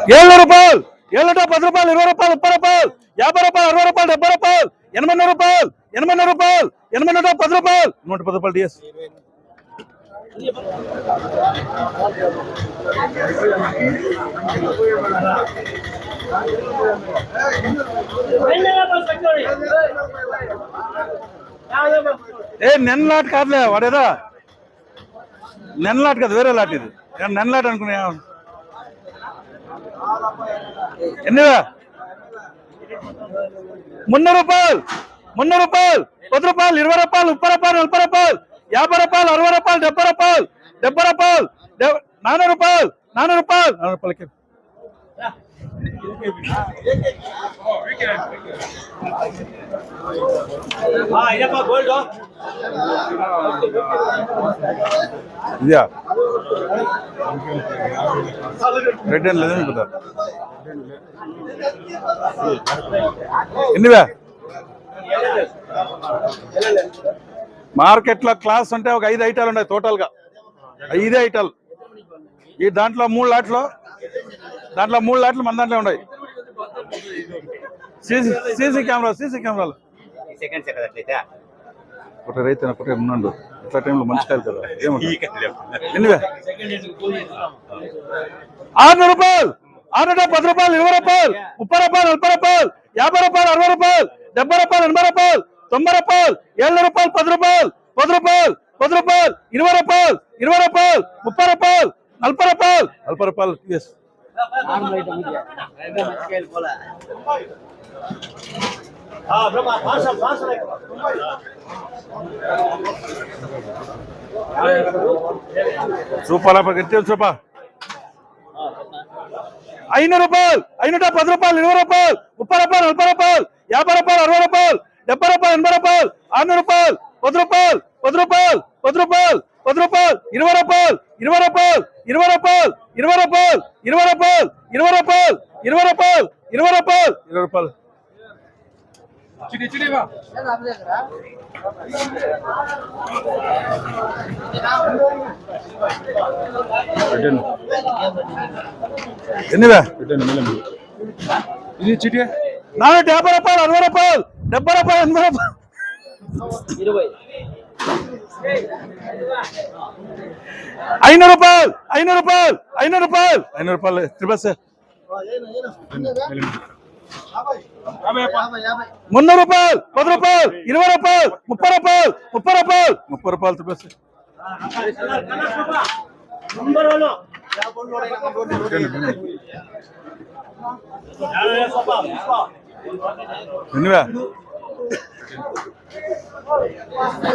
700 రూపాయలు 710 రూపాయలు 20 రూపాయలు 30 రూపాయలు 50 రూపాయలు 60 రూపాయలు 70 రూపాయలు 800 రూపాయలు 800 రూపాయలు 810 రూపాయలు 110 రూపాయలు డిఎస్. నెన్ లాట్ కాదులే వాడేదా నెన్ లాట్ కాదు వేరే లాట్ ఇది నెన్ లాట్ అనుకున్నా. ఎన్నివా 300 రూపాయలు 300 రూపాయలు 10 రూపాయలు 20 రూపాయలు 30 రూపాయలు 40 రూపాయలు 50 రూపాయలు 60 రూపాయలు 70 రూపాయలు 70 రూపాయలు 400 రూపాయలు 400 రూపాయలు 400 రూపాయలకి. ఇదా రెడ్ అండ్ లేదని కదా ఎన్నివా మార్కెట్లో క్లాస్ అంటే ఒక 5 ఐటాలు ఉన్నాయి టోటల్గా 5 ఐటాలు. ఈ దాంట్లో 3 లాట్లు మన దాంట్లో ఉన్నాయి. సీసీ కెమెరాలు ఒకటి రైతు ఒకటే ఉన్నాడు ఇట్లా టైంలో మంచి కాదు కదా. ఎన్నివే 600 రూపాయలు 610 రూపాయలు 20 రూపాయలు 30 రూపాయలు 40 రూపాయలు 50 రూపాయలు 60 రూపాయలు 70 రూపాయలు 80 రూపాయలు 90 రూపాయలు 700 రూపాయలు 10 రూపాయలు 10 రూపాయలు 10 రూపాయలు 20 రూపాయలు 20 రూపాయలు 30 రూపాయలు 40 రూపాయలు 40 రూపాయలు. ఎస్ సూపర్ సూపర్ 500 రూపాయలు 510 రూపాయలు 20 రూపాయలు 30 రూపాయలు 40 రూపాయలు 50 రూపాయలు 60 రూపాయలు 70 రూపాయలు 80 రూపాయలు 600 రూపాయలు 10 రూపాయలు 10 రూపాయలు 10 రూపాయలు 10 రూపాయలు 20 రూపాయలు 20 రూపాయలు 20 రూపాయలు 20 రూపాయలు 20 రూపాయలు 20 రూపాయలు 20 రూపాయలు 20 రూపాయలు 20 రూపాయలు. ఎన్నివా ఇది చిటి 450 రూపాయలు 60 రూపాయలు 70 రూపాయలు 80 రూపాయలు 500 రూపాయలు 500 రూపాయలు 500 రూపాయలు 500 రూపాయలు త్రిబస్ 300 రూపాయలు 10 రూపాయలు 20 రూపాయలు 30 రూపాయలు 30 రూపాయలు 30 రూపాయలు త్రిబస్. ఎన్నివా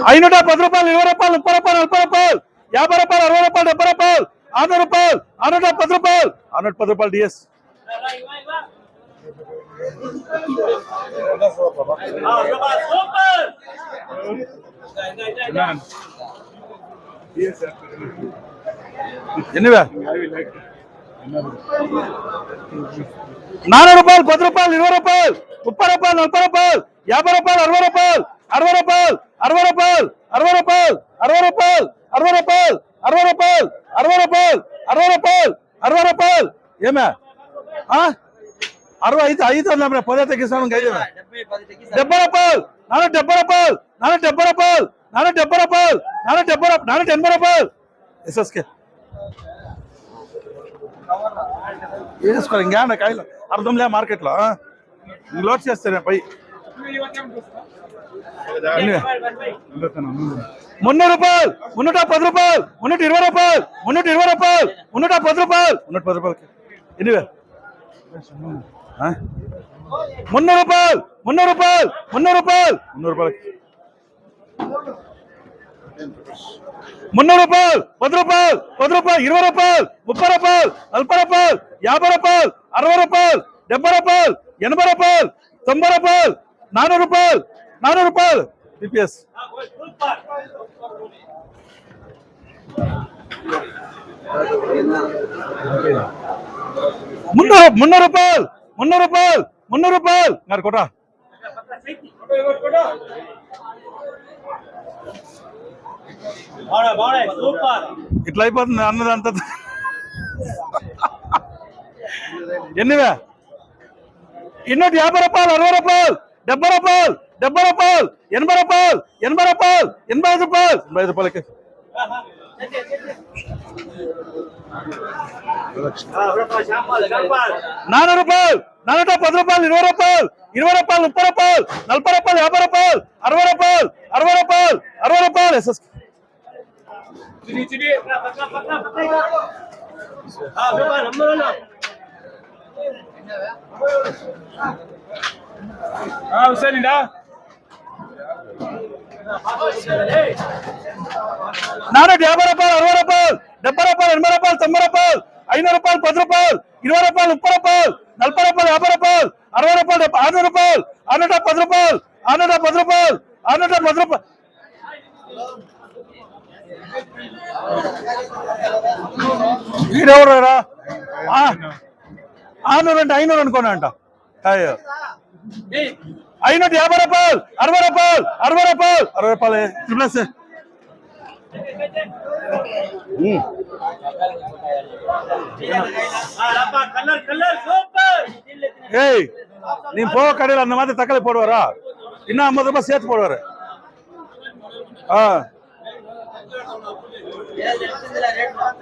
510 రూపాయలు 20 రూపాయలు 30 రూపాయలు 40 రూపాయలు 50 రూపాయలు 60 రూపాయలు 70 రూపాయలు 600 రూపాయలు 610 రూపాయలు 610 రూపాయలు డిఎస్. ఎన్నివా 400 రూపాయలు 10 రూపాయలు 20 రూపాయలు 30 రూపాయలు 40 రూపాయలు 50 రూపాయలు 60 రూపాయలు 60 రూపాయలు 60 రూపాయలు 60 రూపాయలు 60 రూపాయలు 60 రూపాయలు 60 రూపాయలు 60 రూపాయలు 60 రూపాయలు 60 రూపాయలు. ఏమే 65 పదే తగ్గిస్తాను 70 రూపాయలు 470 రూపాయలు 470 రూపాయలు 470 రూపాయలు 480 రూపాయలు ఎస్ఎస్కే వేసుకోవాలి. ఇంకేమన్నా కాయలు అర్థం లే మార్కెట్లో లోడ్ చేస్తానే పై 300 రూపాయలు 310 రూపాయలు 320 రూపాయలు 320 రూపాయలు 310 రూపాయలు 310 రూపాయలకి. ఎన్నివే 300 రూపాయలు 300 రూపాయలు 300 రూపాయలు 300 రూపాయలకి. 300 రూపాయలు 10 రూపాయలు 10 రూపాయలు 20 రూపాయలు 30 రూపాయలు 40 రూపాయలు 50 రూపాయలు 60 రూపాయలు 70 రూపాయలు 80 రూపాయలు 90 రూపాయలు 400 రూపాయలు 400 రూపాయలు పిపిఎస్. 300 రూపాయలు 300 రూపాయలు 300 రూపాయలు గారు కొట్ట. ఇట్లా అయిపోతుంది అన్నదంతా. ఎన్నివే 250 రూపాయలు 60 రూపాయలు 70 రూపాయలు 70 రూపాయలు 80 రూపాయలు 80 రూపాయలు 85 రూపాయలు 85 రూపాయలకి 400 రూపాయలు 410 రూపాయలు 20 రూపాయలు 20 రూపాయలు 30 రూపాయలు 40 రూపాయలు 50 రూపాయలు 60 రూపాయలు 60 రూపాయలు 60 రూపాయలు ఎస్ఎస్ హుసేనిండా 450 రూపాయలు 60 రూపాయలు 70 రూపాయలు 80 రూపాయలు 90 రూపాయలు 500 రూపాయలు 10 రూపాయలు 20 రూపాయలు 30 రూపాయలు 40 రూపాయలు 50 రూపాయలు 60 రూపాయలు 600 రూపాయలు 610 రూపాయలు 610 రూపాయలు 610 రూపాయలు వీడెవరా 600 అంటే 500 అనుకోనా అంట 550 రూపాయలు 60 రూపాయలు 60 రూపాయలు 60 రూపాయలు ప్లస్ ஏய் நீ போக கடையில் அந்த மாதிரி தக்காளி போடுவாரா இன்னும் 50 ரூபாய் சேர்த்து போடுவாரு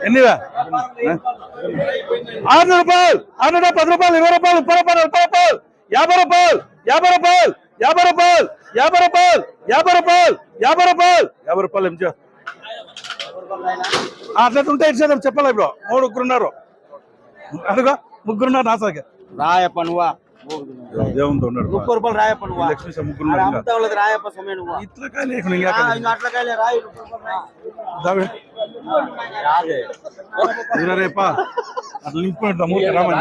என்னவா 600 ரூபாய் 610 ரூபாய் 20 ரூபாய் 30 ரூபாய் 40 ரூபாய் 50 ரூபாய் 50 ரூபாய் 50 ரூபாய் 50 ரூபாய் 50 రూపాయలు 50 రూపాయలు ఎంజా అట్లా ఉంటే ఇచ్చేద్దాం చెప్పాలి ఇప్పుడు ముగ్గురు ఉన్నారు అదిగో ముగ్గురు ఉన్నారు నాసాకి రాయప్ప నువ్వా దేవునితో ఉన్నాడు 30 రూపాయలు రాయప్ప నువ్వా లక్ష్మీ ముగ్గురు ఉన్నారు అమ్మతవలది రాయప్ప సమయం నువ్వా ఇట్లా కాలే ఇంకా అట్లా కాలే రాయి 20 రూపాయలు రాదే ఇరరేపా అట్లా నింపుకుంటా మూర్ఖ రామని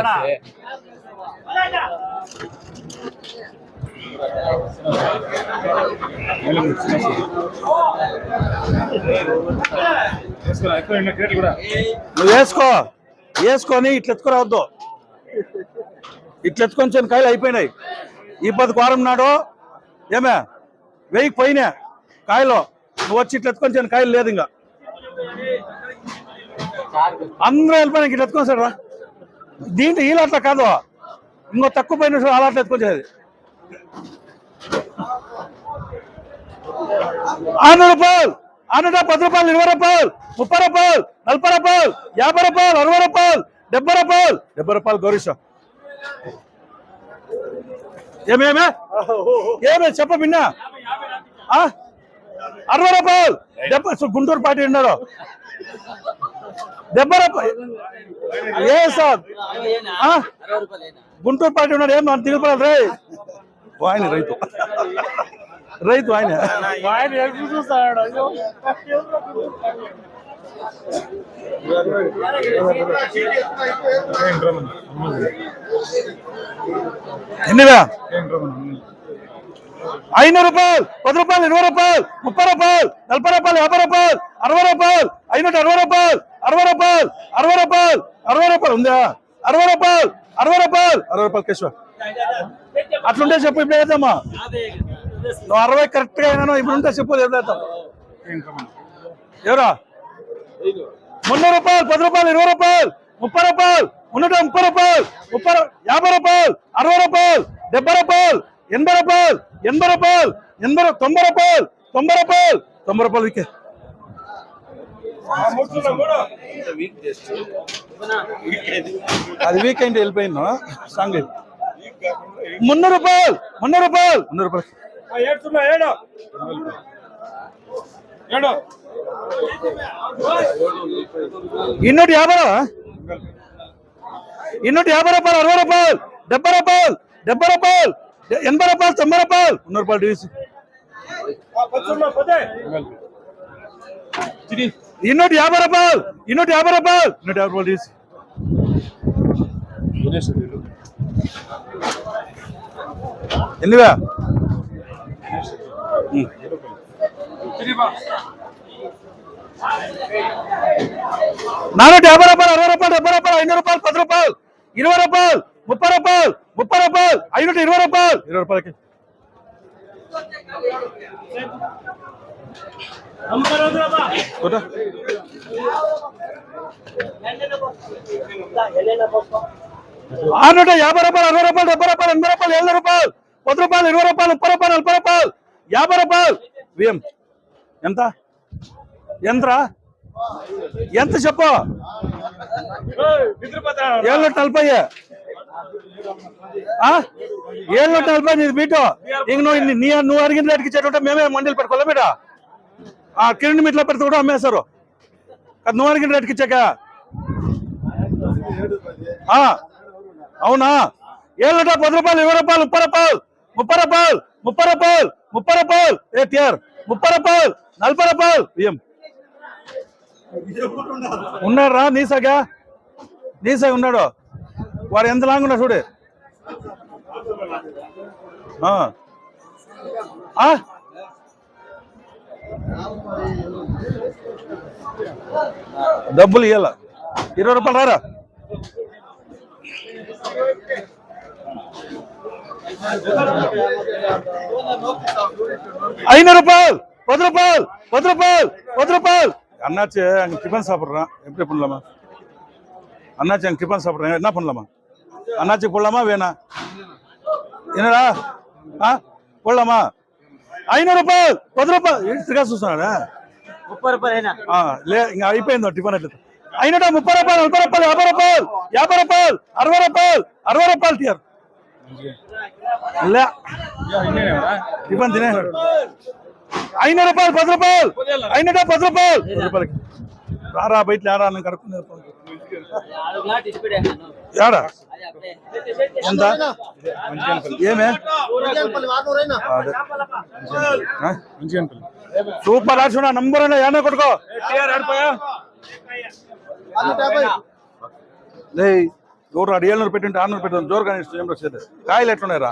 నువ్వు వేసుకొని ఇట్లా ఎత్తుకురావద్దు ఇట్లా ఎత్తుకొని కాయలు అయిపోయినాయి ఈ 10 వారం నాడు ఏమే 1000 పోయినా కాయలు నువ్వు వచ్చి ఇట్లా ఎత్తుకొని కాయలు లేదు ఇంకా అందరూ వెళ్ళిపోయినా ఇట్లా ఎత్తుకొని సార్ రా దీంట్లో వీళ్ళు అట్లా కాదు ఇంకో తక్కువ పోయిన అలా అట్లా ఎత్తుకొచ్చేది 600 రూపాయలు 610 రూపాయలు 20 రూపాయలు 30 రూపాయలు 40 రూపాయలు 50 రూపాయలు 60 రూపాయలు 70 రూపాయలు 70 రూపాయలు గౌరీష ఏమేమే చెప్ప విన్నా 60 రూపాయలు 70 గుంటూరు పార్టీ ఉన్నారు 70 రూపాయలు ఏ సార్ గుంటూరు పార్టీ ఉన్నాడు ఏం తిరుగుతాడు రే ఆయన రైతు ఆయన చూస్తాడు ఎన్నివా 500 రూపాయలు 10 రూపాయలు 20 రూపాయలు 30 రూపాయలు 40 రూపాయలు 50 రూపాయలు 60 రూపాయలు 560 రూపాయలు 60 రూపాయలు 60 రూపాయలు 60 రూపాయలు ఉందా 60 రూపాయలు 60 రూపాయలు 60 రూపాయలు కేశవ అట్లుంటే చెప్పు ఇప్పుడు వేద్దామా నువ్వు 60 కరెక్ట్ గా అయినా ఇప్పుడు ఉంటే చెప్పు వేద్దాం ఎవరా 300 రూపాయలు 10 రూపాయలు 20 రూపాయలు 30 రూపాయలు 30 రూపాయలు 50 రూపాయలు 60 రూపాయలు 70 రూపాయలు 80 రూపాయలు 80 రూపాయలు 90 రూపాయలు 90 రూపాయలు వికే అది వీకెండ్ వెళ్ళిపోయింది సాంగ్ 300 రూపాయలు 300 రూపాయలు 300 రూపాయలు 250 రూపాయలు 60 రూపాయలు 70 రూపాయలు 80 రూపాయలు 80 రూపాయలు 90 రూపాయలు 100 రూపాయలు డివిసి 250 రూపాయలు 250 రూపాయలు 150 రూపాయలు డివిసి ఎన్నివా 450 రూపాయలు 60 రూపాయలు 70 రూపాయలు 500 రూపాయలు 10 రూపాయలు 20 రూపాయలు 30 రూపాయలు 30 రూపాయలు 520 రూపాయలు 20 రూపాయలకి 650 రూపాయలు 60 రూపాయలు 70 రూపాయలు 80 రూపాయలు 70 రూపాయలు 10 రూపాయలు 20 రూపాయలు 30 రూపాయలు 40 రూపాయలు 50 రూపాయలు విఎం ఎంత ఎంతరా ఎంత చెప్పు 740 740 నీది బీటో ఇంక నువ్వు అడిగిన రేటుకి ఇచ్చేటంటే మేమే మండీలు పెట్టుకోలే బీట కిరణ్ మీట్లో పెడితే కూడా అమ్మేస్తారు అది నువ్వు అడిగిన రేటుకి ఇచ్చాక అవునా 710 రూపాయలు 20 రూపాయలు 30 రూపాయలు 30 రూపాయలు 30 రూపాయలు ఏ టిఆర్ 30 రూపాయలు 40 రూపాయలు బియ్యం ఉన్నారా నీసాగా ఉన్నాడు వాడు ఎంత లాంగ్ ఉన్నాడు చూడు డబ్బులు ఇవ్వాల 20 రూపాయలు రారా 500 ரூபாய் 10 ரூபாய் 10 ரூபாய் 10 ரூபாய் அண்ணாச்சி அங்க டிஃபன் சாப்பிடுறான் எப்படி பண்ணலாமா அண்ணாச்சி அங்க டிஃபன் சாப்பிடுறேன் என்ன பண்ணலாமா அண்ணாச்சி போடலாமா வேணா என்னடா போடலாமா 500 రూపాయలు 10 రూపాయలు ఇంటిగా చూస్తున్నాడా 30 రూపాయలేనా లే ఇంకా అయిపోయింది టిఫిన్ అట్లా 530 రూపాయలు 40 రూపాయలు 50 రూపాయలు 50 రూపాయలు 60 రూపాయలు టిఆర్ లే టిఫిన్ తినే 500 రూపాయలు 10 రూపాయలు 510 రూపాయలు 10 రూపాయలకి రారా బయట రారా నేను కడుక్కునే యాడా ఎంత ఏమే సూపర్ ఆర్చున నంబర్ అన్న యాన కొట్టుకో ఎవరు 700 పెట్టింటే 600 పెట్టాను జోరుగా ఏం వచ్చేది కాయలు ఎట్లున్నాయిరా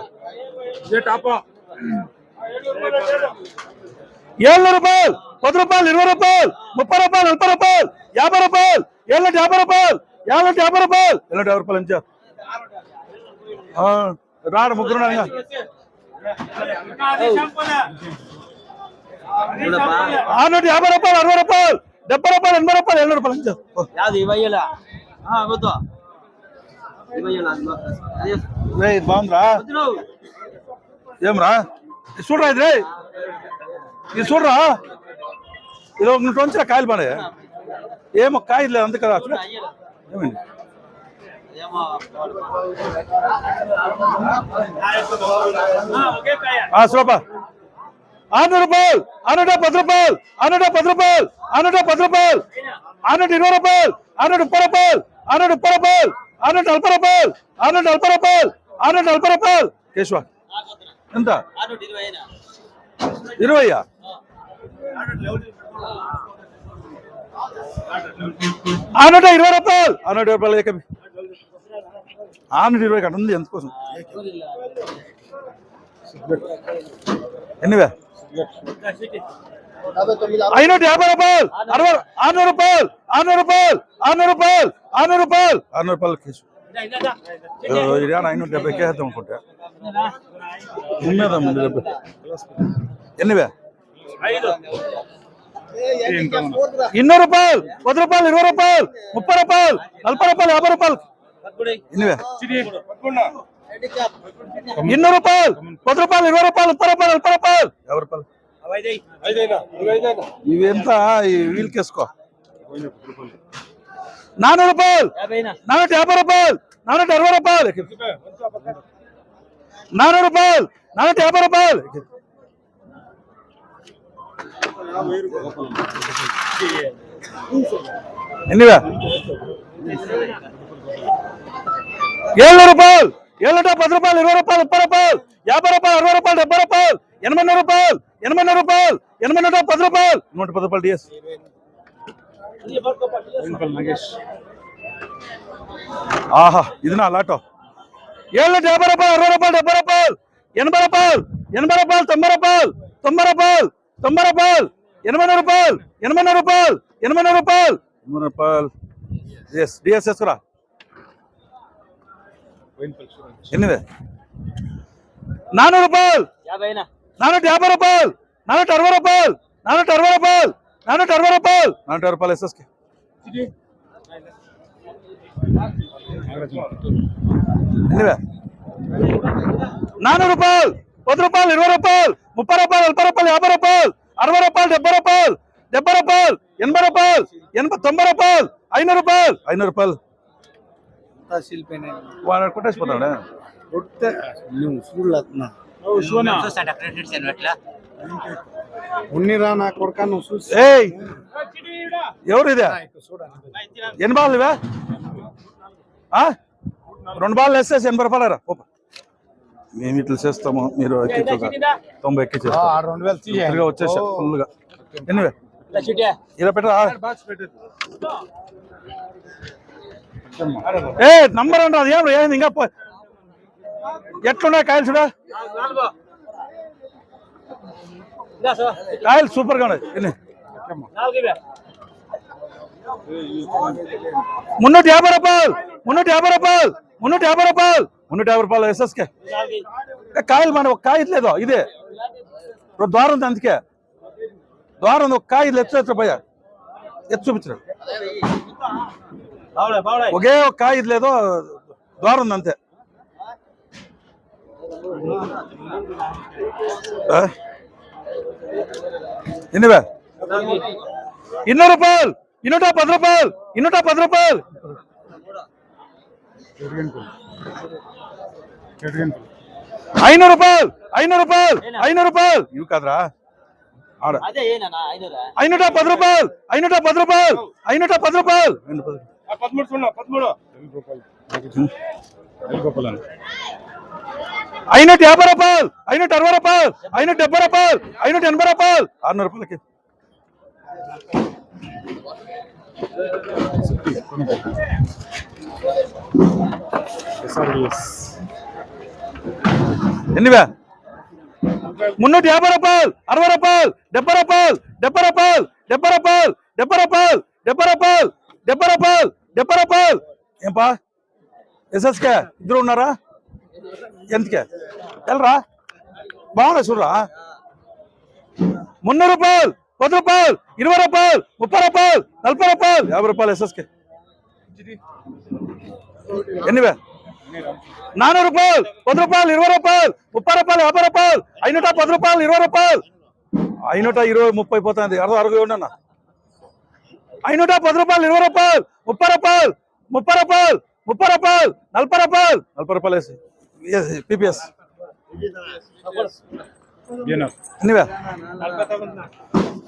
700 రూపాయలు 10 రూపాయలు 20 రూపాయలు 30 రూపాయలు 40 రూపాయలు 50 రూపాయలు 750 రూపాయలు 750 రూపాయలు 750 రూపాయలు ఎంత రాడు ముగ్గురు 650 రూపాయలు 60 రూపాయలు 70 రూపాయలు 80 రూపాయలు 700 రూపాయలు ఎంత బాగుందిరా ఏమ్రా చూడరా ఇది ఇది చూడరా ఇది ఒక నుంచి కాయలు పడే ఏమో కాయలు లేదు అంతే కదా ఏమైంది సూపర్ 600 రూపాయలు 610 రూపాయలు 610 రూపాయలు 610 రూపాయలు 620 రూపాయలు 630 రూపాయలు 630 రూపాయలు 640 రూపాయలు 640 రూపాయలు 640 రూపాయలు కేశవ ఎంత 20 620 రూపాయలు 620 రూపాయలు ఏకమి 620 కట్ట ఉంది ఎందుకోసం ఎన్నివే 550 రూపాయలు 600 రూపాయలు 600 రూపాయలు 600 రూపాయలు 600 రూపాయలు 600 రూపాయలు కేసు 570 కేద్దాం అనుకుంటా ఉన్నదా 70 ఎన్నివే 200 రూపాయలు 10 రూపాయలు 20 రూపాయలు 30 రూపాయలు 40 రూపాయలు 50 రూపాయలు ఎన్నివే 200 రూపాయలు 10 రూపాయలు 20 రూపాయలు 30 రూపాయలు 40 రూపాయలు 50 రూపాయలు ఇవి ఎంత వీళ్ళకేసుకో 400 రూపాయలు 450 రూపాయలు 460 రూపాయలు 400 రూపాయలు 450 రూపాయలు ఎన్నివే 700 రూపాయలు 710 రూపాయలు 20 రూపాయలు 30 రూపాయలు 50 రూపాయలు 60 రూపాయలు 70 రూపాయలు 80 రూపాయలు 80 రూపాయలు 80 10 రూపాయలు 110 రూపాయలు డిఎస్ ఆహా ఇది నా లాటో 750 రూపాయలు 60 రూపాయలు 70 రూపాయలు 80 రూపాయలు 80 రూపాయలు 90 రూపాయలు 90 రూపాయలు 90 రూపాయలు 80 రూపాయలు 80 రూపాయలు 80 రూపాయలు ఎస్ డిఎస్ వేసుకురా ఎన్నివే 400 రూపాయలు 450 రూపాయలు 460 రూపాయలు 460 రూపాయలు 460 రూపాయలు 460 రూపాయలు ఎస్ఎస్కి ఎన్నివే 400 రూపాయలు 10 రూపాయలు 20 రూపాయలు 30 రూపాయలు 40 రూపాయలు 50 రూపాయలు 60 రూపాయలు 70 రూపాయలు 70 రూపాయలు 80 రూపాయలు 90 రూపాయలు 500 రూపాయలు 500 రూపాయలు వాడు కొట్టేసిపోతాడు ఉన్నిరా నా కొడుకా నువ్వు చూసి ఏయ్ ఎవరు ఇదే ఎన్ని బాల్ ఇవే 2 బాల్ వేసేసి 80 రూపాయలు రా మేము ఇట్లా చేస్తాము మీరు 90 ఎక్కిచ్చేస్తాం వచ్చేసా ఫుల్గా ఎన్నివే ఇలా పెట్టరా ఏ నంబర్ అంటారు అది ఏం ఏంది ఇంకా ఎట్లున్నాయి కాయలు చూడా కాయలు సూపర్ గా ఉన్నాయి ఎన్ని 350 రూపాయలు 350 రూపాయలు 350 రూపాయలు 350 రూపాయలు ఎస్ఎస్కే కాయలు మన ఒక కాయ లేదు ఇదే ద్వారం ఉంది అందుకే ద్వారం ఉంది ఒక కాయ ఎత్తు పోయా ఎత్తు చూపించరు ఒకే ఒక కాయ లేదో ద్వారం ఉంది అంతే ఎన్నివే 200 రూపాయలు 210 రూపాయలు 210 రూపాయలు 500 రూపాయలు 500 రూపాయలు 500 రూపాయలు ఇవి కాదురా ఆడ 510 రూపాయలు 510 రూపాయలు 510 రూపాయలు 550 రూపాయలు 560 రూపాయలు 570 రూపాయలు 580 రూపాయలు 600 రూపాయలకి ఎన్నివే 350 రూపాయలు 60 రూపాయలు 70 రూపాయలు 70 రూపాయలు 70 రూపాయలు 70 రూపాయలు 70 రూపాయలు 70 రూపాయలు 70 రూపాయలు ఏంపా ఎస్ఎస్కే ఇద్దరు ఉన్నారా ఎంతకే వెళ్ళరా బాగున్నా చూడరా 300 రూపాయలు 10 రూపాయలు 20 రూపాయలు 30 రూపాయలు 40 రూపాయలు 50 రూపాయలు ఎస్ఎస్కే ఎన్నివే 400 రూపాయలు 10 రూపాయలు 20 రూపాయలు 30 రూపాయలు 50 రూపాయలు 510 రూపాయలు 20 రూపాయలు 520 30 పోతుంది 60 ఉండన్నా 510 రూపాయలు 20 రూపాయలు 30 రూపాయలు 30 రూపాయలు 30 రూపాయలు 40 రూపాయలు 40 రూపాయలు వేసి పిపిఎస్ ఎన్నివే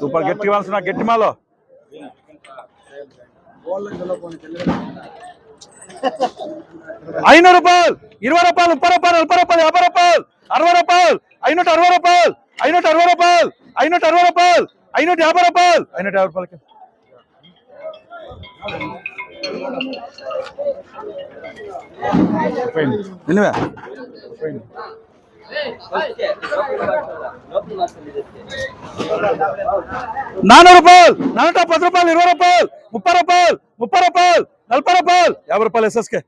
సూపర్ గట్టి కావాల్సిన గట్టి మాలో 500 రూపాయలు 20 రూపాయలు 30 రూపాయలు 40 రూపాయలు 50 రూపాయలు 60 రూపాయలు 560 రూపాయలు 560 రూపాయలు 560 రూపాయలు 550 రూపాయలు 550 రూపాయలకి ఎన్నివే 400 రూపాయలు 410 రూపాయలు 20 రూపాయలు 30 రూపాయలు 30 రూపాయలు 40 రూపాయలు 50 రూపాయలు ఎస్ఎస్కే